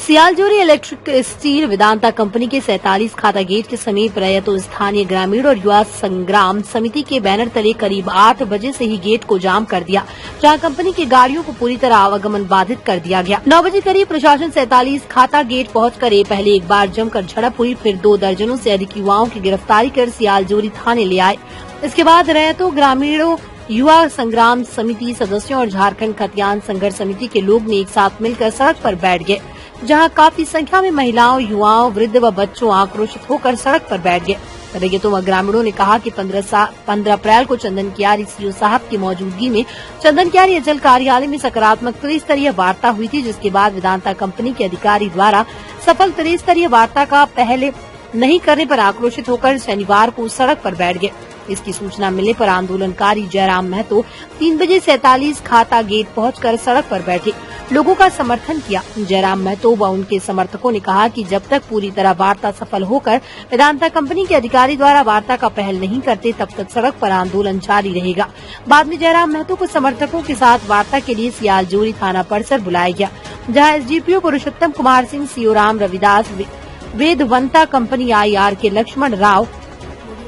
Siyaljori electric steel Vedanta company के 47 खाता gate के समीप रहे तो स्थानीय ग्रामीण और युवा संग्राम समिति के बैनर तले करीब 8 बजे से ही गेट को जाम कर दिया, जहां कंपनी की गाड़ियों को पूरी तरह आवागमन बाधित कर दिया गया। 9 बजे करीब प्रशासन 47 खाता गेट पहुंचकर पहले एक बार जमकर झड़प हुई, फिर 2 दर्जनों से अधिक युवाओं की गिरफ्तारी कर सियालजोरी थाने ले आए। इसके बाद रैयतों, ग्रामीणों, युवा संग्राम समिति सदस्यों और झारखंड खतियान संघर्ष समिति के लोग ने एक साथ मिलकर सड़क पर बैठ गए, जहां काफी संख्या में महिलाओं, युवाओं, वृद्ध व बच्चों आक्रोशित होकर सड़क पर बैठ गए। रैयतों व ग्रामीणों ने कहा कि 15 अप्रैल को चंदन कियारी सीओ साहब की मौजूदगी में चंदन कियारी अंचल कार्यालय में सकारात्मक त्रिस्तरीय वार्ता हुई थी, जिसके बाद वेदांता कंपनी के अधिकारी द्वारा सफल त्रिस्तरीय वार्ता का पहले नहीं करने पर आक्रोशित होकर शनिवार को सड़क पर बैठ गए। इसकी सूचना मिलने पर आंदोलनकारी जयराम महतो 3 बजे 47 खाता गेट पहुंचकर सड़क पर बैठे, लोगों का समर्थन किया। जयराम महतो व उनके समर्थकों ने कहा कि जब तक पूरी तरह वार्ता सफल होकर वेदांता कंपनी के अधिकारी द्वारा वार्ता का पहल नहीं करते, तब तक सड़क पर आंदोलन जारी रहेगा। बाद में जयराम महतो को समर्थकों के साथ वार्ता के लिए सियालजोरी थाना परिसर बुलाया गया, जहाँ SDPO Purushottam Kumar Singh, CO Ram Ravidas, Vedanta company IR के लक्ष्मण राव,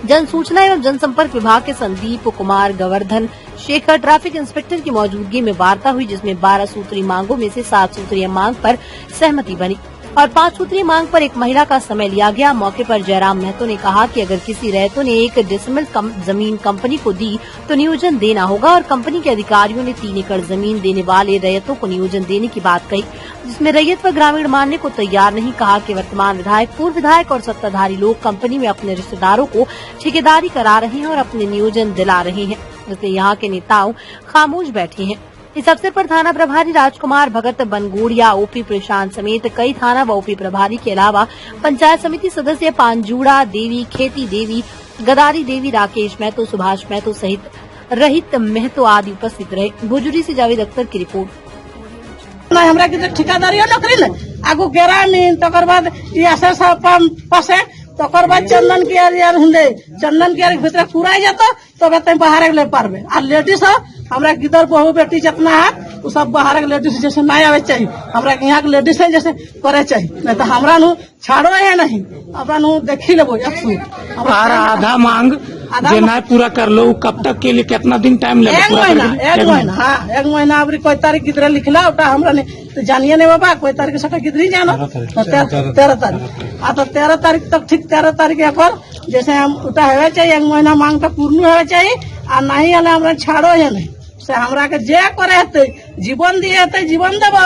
जन सूचना एवं जनसंपर्क विभाग के संदीप कुमार, गोवर्धन शेखर, ट्रैफिक इंस्पेक्टर की मौजूदगी में वार्ता हुई, जिसमें 12 सूत्रीय मांगों में से 7 सूत्रीय मांग पर सहमति बनी और 5 सूत्रीय मांग पर एक महिला का समय लिया गया। मौके पर जयराम महतो ने कहा कि अगर किसी रैयतों ने 1 डेसिमल जमीन कंपनी को दी तो नियोजन देना होगा और कंपनी के अधिकारियों ने 3 एकड़ जमीन देने वाले रैयतों को नियोजन देने की बात कही, जिसमें रैयत व ग्रामीण मानने को तैयार नहीं। कहा कि वर्तमान विधायक, पूर्व विधायक और सत्ताधारी लोग कंपनी में अपने रिश्तेदारों को ठेकेदारी करा रहे हैं और अपने नियोजन दिला रहे हैं, जिससे यहाँ के नेताओं खामोश बैठे हैं। इस अवसर पर थाना प्रभारी राजकुमार भगत, बनगोड़िया, OP प्रशांत समेत कई थाना व OP प्रभारी के अलावा पंचायत समिति सदस्य पांजूड़ा देवी, खेती देवी, गदारी देवी, राकेश महतो, सुभाष महतो सहित रहित महतो आदि उपस्थित रहे। भोजपुरी से जावेद अख्तर की रिपोर्ट। हमरा के ठेकेदारी नौकरी ले आगू ग्रामीण तकर बाद पासे तकर बाद चंदन कियारी हुंदे चंदन कियारी भीतर पूरा जाता तब तो बाहर ले पारबे। आ लेडीज हमरा गिदर बहू बेटी जितना है वो सब बाहर के लेडीज जैसे नहीं आवे चाहिए, हमरा के यहाँ के लेडीज है जैसे करे चाहिए, नहीं तो हमरा नु छाड़ो है नहीं, हमरा नु देखी लेबो। आधा मांग जे नहीं पूरा कर लो, कब तक के लिए कितना दिन टाइम लगे? 1 महीना। हाँ, 1 महीना अबरी कोई तारीख गिदरे लिखला उठा हमरा ने तो जानिए नहीं बाबा कोई तारीख सटा गिदरी जाना 13 तारीख। आ तो 13 तारीख तक ठीक 13 तारीख पर जैसे हम उठा है चाहिए 1 महीना मांग तो पूर्ण है चाहिए आ नहीं आले हमरा छाड़ो है नहीं से हमरा के जे करे हेते जीवन दिए हेते जीवन देबो।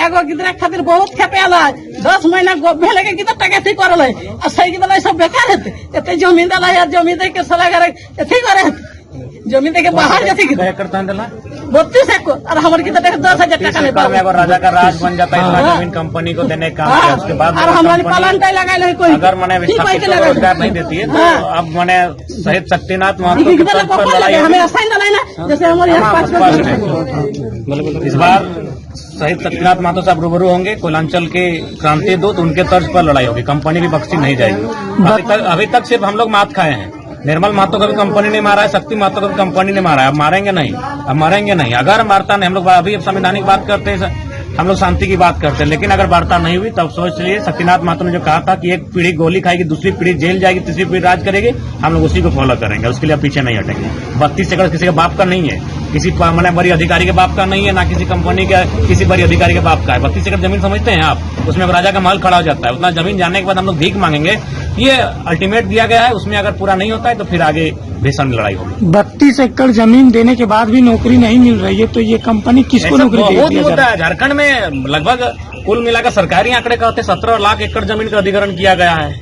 एगो गिदरा खातिर बहुत खेपेला 10 महीना भेले के गिदर टके ठीक करले आ सही गिदर सब बेकार हेते एते जमीन देला यार जमीन दे के सला करे एते करे जमीन दे के बाहर जति गिदर करता देला 32 एक और हमर गिदर 10,000 टका नहीं पावे। अगर राजा का राज बन जाता है जमीन कंपनी को देने का काम, उसके बाद और हमरा पालन टाई लगा ले कोई अगर माने विस्थापित रोजगार नहीं देती है तो अब माने शहीद शक्तिनाथ महतो के तर्ज पर लड़ाई हमें असाइन दलाई ना जैसे हमारे यहाँ 5 इस बार शहीद शक्तिनाथ महतो साहब रूबरू होंगे, कोयलांचल के क्रांति दूत, उनके तर्ज पर लड़ाई होगी, कंपनी भी बख्शी नहीं जाएगी। अभी तक सिर्फ हम लोग मात खाए हैं। निर्मल महतो का भी कंपनी ने मारा है, शक्ति महतो का भी कंपनी ने मारा है, अब मारेंगे नहीं, अब मारेंगे नहीं। अगर वार्ता नहीं, हम लोग अभी संवैधानिक बात करते हैं, हम लोग शांति की बात करते हैं, लेकिन अगर वार्ता नहीं हुई तब सोच लीजिए शक्तिनाथ महतो ने जो कहा था कि एक पीढ़ी गोली खाएगी, दूसरी पीढ़ी जेल जाएगी, तीसरी पीढ़ी राज करेगी, हम लोग उसी को फॉलो करेंगे, उसके लिए पीछे नहीं हटेंगे। 32 एकड़ किसी के बाप का नहीं है, किसी मैंने बड़ी अधिकारी के बाप का नहीं है, ना किसी कंपनी का किसी बड़ी अधिकारी के बाप का है। 32 एकड़ जमीन समझते हैं आप, उसमें राजा का महल खड़ा हो जाता है। उतना जमीन जाने के बाद हम लोग भीख मांगेंगे, ये अल्टीमेट दिया गया है, उसमें अगर पूरा नहीं होता है तो फिर आगे भीषण लड़ाई होगी। 32 एकड़ जमीन देने के बाद भी नौकरी नहीं मिल रही है, तो ये कंपनी किसको नौकरी बहुत होता है। झारखंड में लगभग कुल मिलाकर सरकारी आंकड़े कहते 17 लाख एकड़ जमीन का अधिग्रहण किया गया है,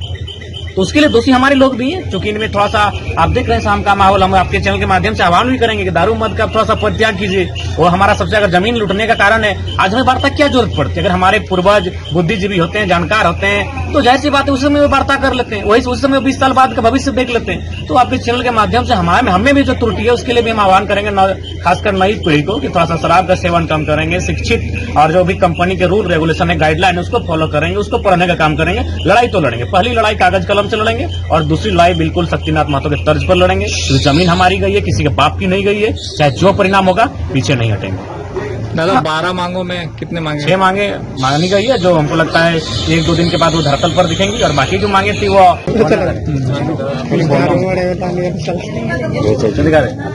तो उसके लिए दोषी हमारे लोग भी हैं। चूंकि इनमें थोड़ा सा आप देख रहे हैं शाम का माहौल, हम आपके चैनल के माध्यम से आह्वान भी करेंगे कि दारू मद का थोड़ा सा परित्याग कीजिए, वो हमारा सबसे अगर जमीन लूटने का कारण है। आज हमें वार्ता क्या जरूरत पड़ती है? अगर हमारे पूर्वज बुद्धिजीवी होते हैं, जानकार होते हैं, तो जाहिर सी बात है उस समय वार्ता कर लेते हैं, वही उस समय 20 साल बाद का भविष्य देख लेते हैं। तो आपके चैनल के माध्यम से हमें भी जो त्रुटि है उसके लिए भी हम आह्वान करेंगे, खासकर नई पीढ़ी को, कि थोड़ा सा शराब का सेवन कम करेंगे, शिक्षित और जो भी कंपनी के रूल रेगुलेशन है, गाइडलाइन है, उसको फॉलो करेंगे, उसको पढ़ने का काम करेंगे। लड़ाई तो लड़ेंगे, पहली लड़ाई कागज कलम से लड़ेंगे और दूसरी लड़ाई बिल्कुल शक्तिनाथ महतो के तर्ज पर लड़ेंगे। जमीन हमारी गई है, किसी के बाप की नहीं गई है, चाहे जो परिणाम होगा पीछे नहीं हटेंगे। दादा 12 मांगों में कितने मांगे? 6 मांगे मांगनी गई है, जो हमको लगता है 1-2 दिन के बाद वो धरातल पर दिखेंगी, और बाकी जो मांगे थी वो अपने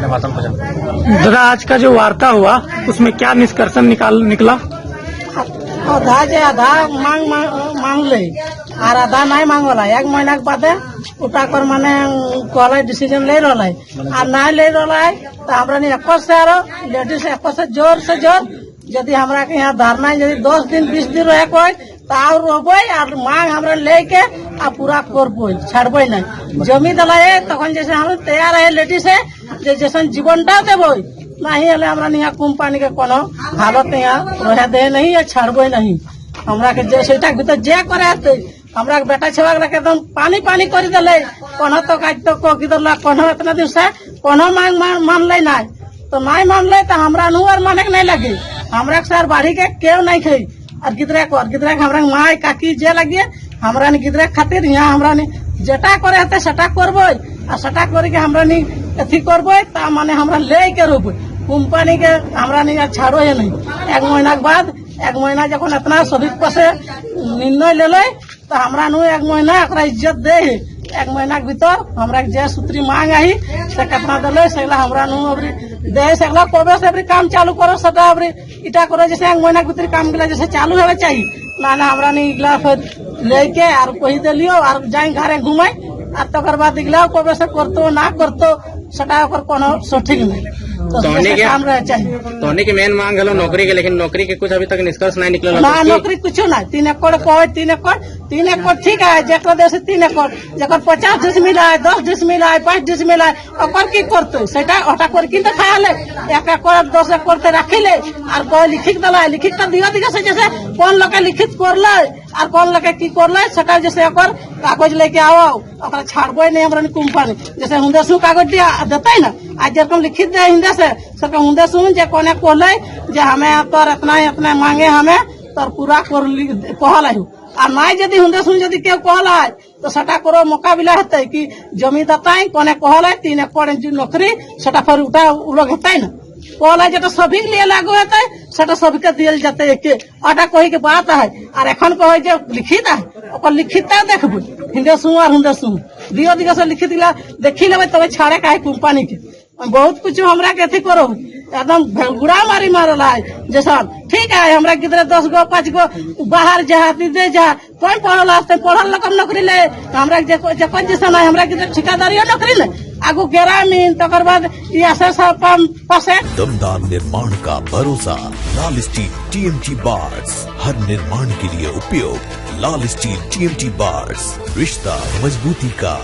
भाषण पसंद। दादा आज का जो वार्ता हुआ उसमें क्या निष्कर्षण निकला? आधा जे आधा मांग ले और आधा नहीं मांगला। 1 महीना के बाद उठा कर माने कहला डिसीजन ले रहा है और नहीं ले रहा है तो हमरा नहीं एक से लेडीज एक से जोर यदि हमरा के यहाँ धरना यदि 10 दिन 20 दिन रहे कोई तो और रोबे और मांग हमरा लेके आ पूरा करबो छाड़बे नहीं। जमी दलाए तखन जैसे हम तैयार है लेडीज है जैसे जीवनटा देबो नहीं हले हमरा यहाँ कंपनी के कोनो हालत यहाँ रहे दे नहीं या छाड़बे नहीं। हमरा के जे सेटा भीतर जे करे हमरा के बेटा छेवा के एकदम पानी कर दिले कोनो तो आज तो को किधर ला कोनो इतना दिन से कोनो मांग मान ले ना तो नहीं मान ले तो हमरा नु और माने के नहीं लगे। हमरा के सर बाढ़ी के केव नहीं खई और गिदरा के हमरा माई काकी जे लगे हमरा ने गिदरा खातिर यहाँ हमरा ने जेटा करे हते सेटा करबो और सेटा करे के हमरा ने अथी करबो ता माने हमरा ले के रोबो कंपनी के हमरा ने छाड़ो है नहीं। 1 महीना के बाद 1 महीना जखन इतना सदीक से निर्णय ले ले तो हमरा नु 1 महीना एकरा इज्जत दे है। 1 महीना के भीतर हमरा जे सूत्री मांग आई से कितना दले सेला हमरा नु अबरी दे सेला कोबे से अबरी काम चालू करो सदा अबरी इटा करो जैसे 1 महीना के भीतर काम के जैसे चालू होवे चाहिए ना हमरा ने इगला फिर लेके और कोई दे लियो और जाई घरे घुमाई और तकर बाद इगला कोबे से करतो ना करतो सटा ओकर कोनो सठिक नहीं काम रहे चाहिए। तोहनी की मेन मांग है नौकरी के, लेकिन नौकरी के कुछ अभी तक निष्कर्ष नहीं निकला ना नौकरी कुछ ना। 3 एकड़ कहे 3 एकड़ ठीक है जेकर देश 3 एकड़ जकर 50 डिस मिला है 10 डिस मिला है 5 डिस मिला है ओकर की करते सेटा हटा कर की तो खा ले 1 एकड़ 10 एकड़ ते रखी ले और कोई लिखित दला लिखित कर दिया दिखा से जैसे कौन लोग लिखित कर ले और कौन लोग की कर ले सेटा जैसे ओकर कागज लेके आओ ओकरा छाड़बो नहीं हमरा कंपनी जैसे हुंदे सु कागज दिया देता है ना आज जरकम लिखित दे हिंदे से सब हुंदे सुन जे कोने कहले जे हमें तोर इतना मांगे हमें तोर पूरा कहल है और नहीं यदि हुंदे सुन यदि केव कहल है तो सटा करो मुकाबला हेतै कि जमी दताई कोने कहल है 3 एकड़ नौकरी सटा फिर उठा उ लोग हेतै ना कहल है जेटा सभी के लिए लागू हेतै सटा सभी के दियल जाते एके अटा कही के बात है और एखन कहे जे लिखित है ओकर लिखितता देखबो हिंदे सुन और हुंदे सुन दियो दिगा से लिखित दिला देखी लेबै तबे छाड़े काहे कंपनी के बहुत कुछ हमरा के अथी करो एकदम गुड़ा मारी मारल है जैसा ठीक है हमरा किधर 10 गो 5 गो बाहर जहाती दे जा कौन पढ़ल आस्ते पढ़ल लकम नौकरी ले हमरा जकन जैसा नहीं हमरा किधर ठेकेदारियों नौकरी ले आगू ग्रामीण तकर बाद पासे दमदार निर्माण का भरोसा लाल स्टील TMT बार्स हर निर्माण के लिए उपयोग। लाल स्टील TMT बार्स रिश्ता मजबूती का।